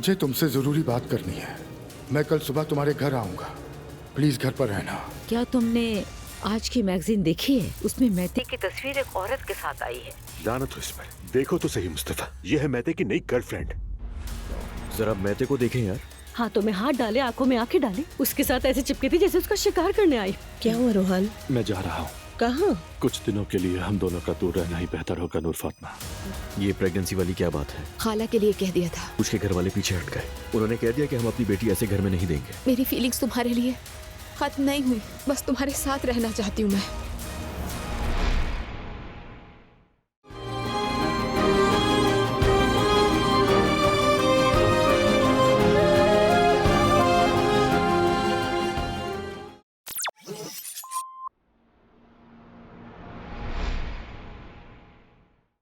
मुझे तुमसे जरूरी बात करनी है। मैं कल सुबह तुम्हारे घर आऊंगा, प्लीज घर पर रहना। क्या तुमने आज की मैगजीन देखी है? उसमें मैते की तस्वीर एक औरत के साथ आई है। लानत हो इस पर। देखो तो सही मुस्तफा, ये है मैते की नई गर्लफ्रेंड। जरा मैते को देखें यार। हाथों में हाथ डाले, आंखों में आंखें डाले, उसके साथ ऐसे चिपके थी जैसे उसका शिकार करने आई। क्या हुआ रोहान? मैं जा रहा हूँ। कहाँ? कुछ दिनों के लिए हम दोनों का दूर रहना ही बेहतर होगा नूर फातिमा। ये प्रेगनेंसी वाली क्या बात है? खाला के लिए कह दिया था। उसके घर वाले पीछे हट गए। उन्होंने कह दिया कि हम अपनी बेटी ऐसे घर में नहीं देंगे। मेरी फीलिंग्स तुम्हारे लिए खत्म नहीं हुई, बस तुम्हारे साथ रहना चाहती हूँ मैं।